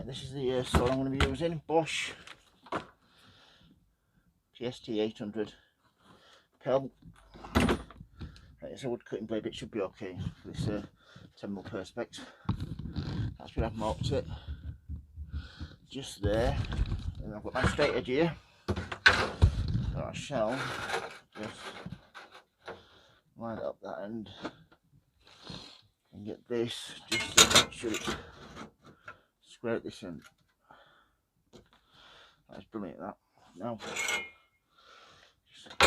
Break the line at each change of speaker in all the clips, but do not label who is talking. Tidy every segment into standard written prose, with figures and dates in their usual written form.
this is the saw I'm going to be using, Bosch GST 800 Pel. It's a wood cutting blade, but it should be okay for this 10mm perspex. That's where I've marked it, just there, and I've got my straight edge here, so I shall just line up that end and get this just to make sure it's square at this end. That's brilliant, that. Now,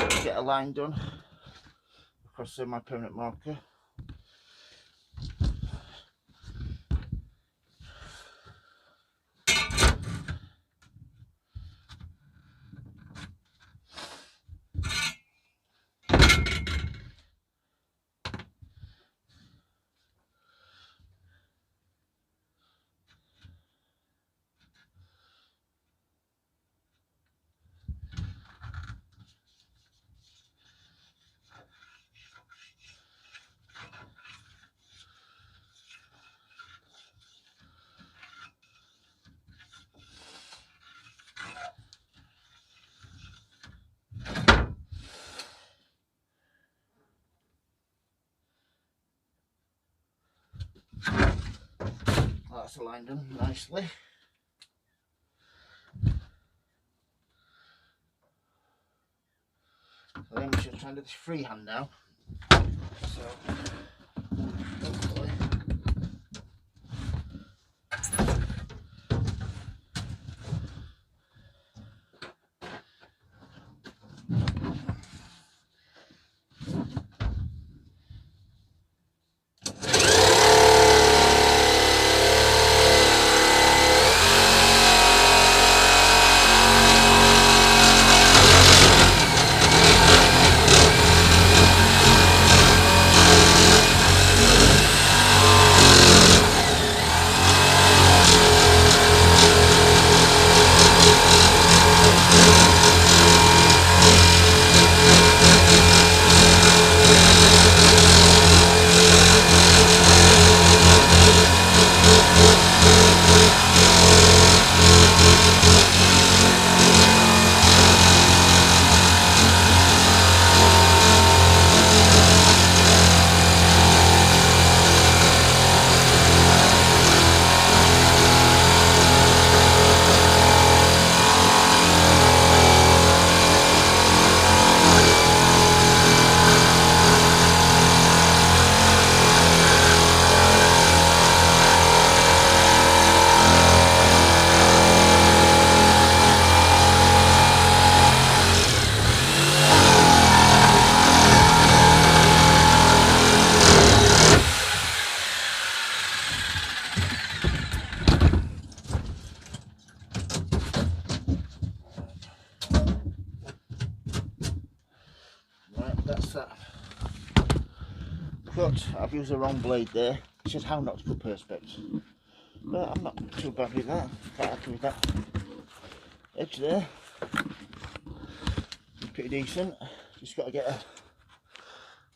just get a line done across my permanent marker. That's aligned done nicely. So then we should try and do this freehand now. So hopefully that's that cut. I've used the wrong blade there. It says how not to cut perspex, but I'm not too bad with that. Quite happy with that edge there. Pretty decent. Just got to get a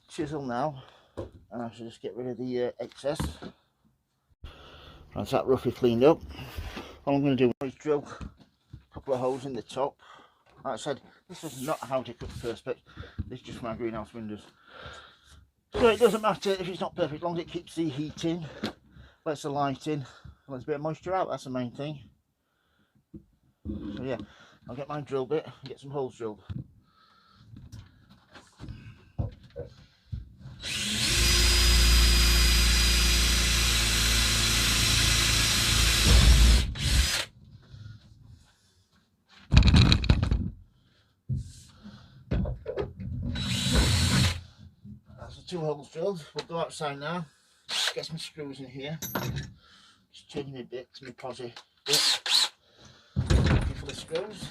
chisel now, and I should just get rid of the excess. That's that roughly cleaned up. All I'm going to do is drill a couple of holes in the top. Like I said, this is not how to cut perspex. This is just for my greenhouse windows. So it doesn't matter if it's not perfect, as long as it keeps the heat in, lets the light in, lets a bit of moisture out. That's the main thing. So yeah, I'll get my drill bit and get some holes drilled. That's the 2 holes drilled. We'll go outside now, get some screws in here. Just changing my bit to my posi bit. Looking for the screws.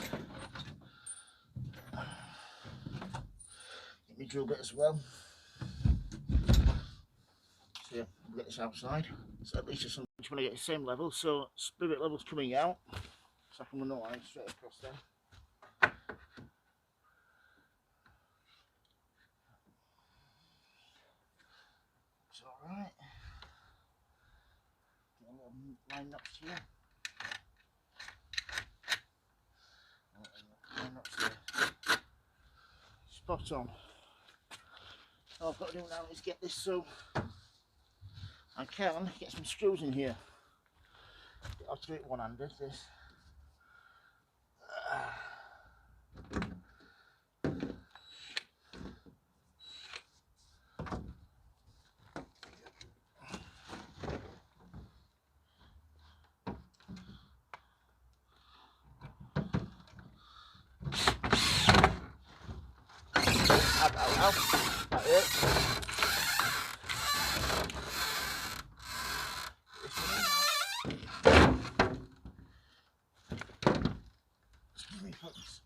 Get my drill bit as well. So yeah, we'll get this outside. So at least it's something you want to get the same level. So spigot level's coming out. So I can run the line straight across there. It's alright. Get a little line knots here. spot on. All I've got to do now is get this so I can get some screws in here. I'll do it one-handed, this. That hurts. Excuse me, folks.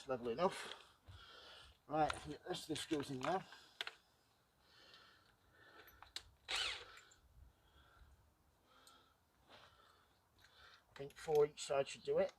Level enough. Right, get the rest of the screws in now. I think 4 each side should do it.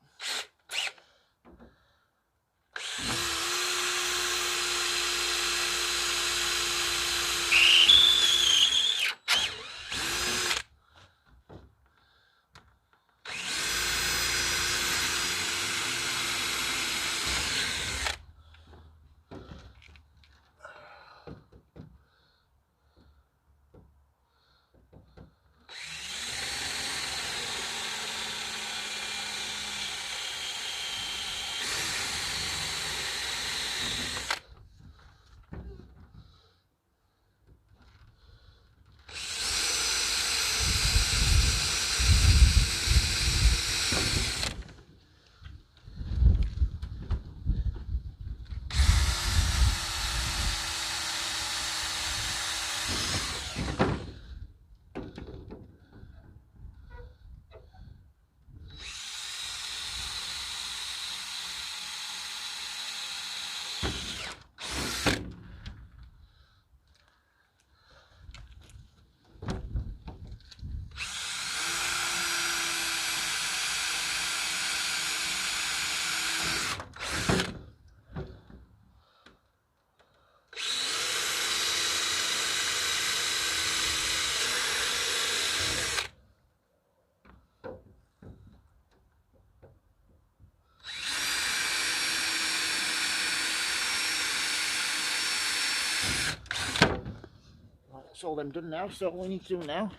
That's all them done now, so all we need to do now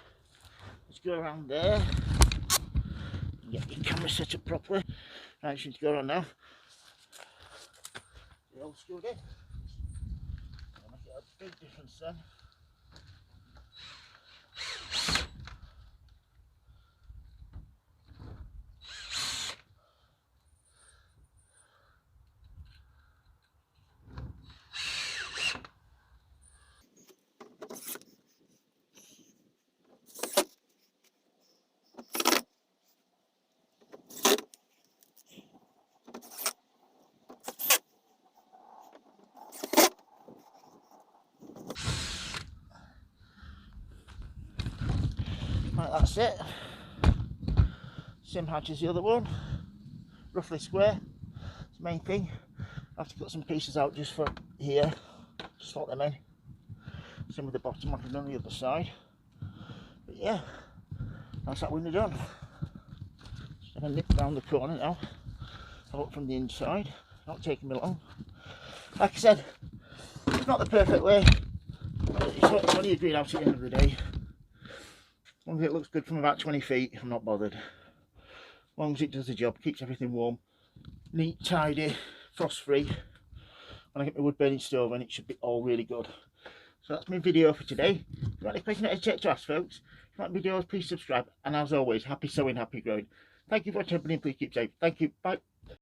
is go around there and get your camera set up properly. Right, you need to go around now. Get all screwed in. That'll make it a big difference then. Right, that's it. Same height as the other one, roughly square. It's the main thing. I have to put some pieces out just for here, slot them in. Same with the bottom, like I've done on the other side. But yeah, that's that window done. Just going to nip round the corner now. Have a look from the inside. Not taking me long. Like I said, it's not the perfect way. It's only a greenhouse at the end of the day. As long as it looks good from about 20 feet, I'm not bothered. As long as it does the job, keeps everything warm, neat, tidy, frost free. When I get my wood burning stove in, it should be all really good. So that's my video for today. If you've got any questions, don't hesitate to ask, folks. If you like videos, please subscribe. And as always, happy sowing, happy growing. Thank you for watching, everybody, and please keep safe. Thank you. Bye.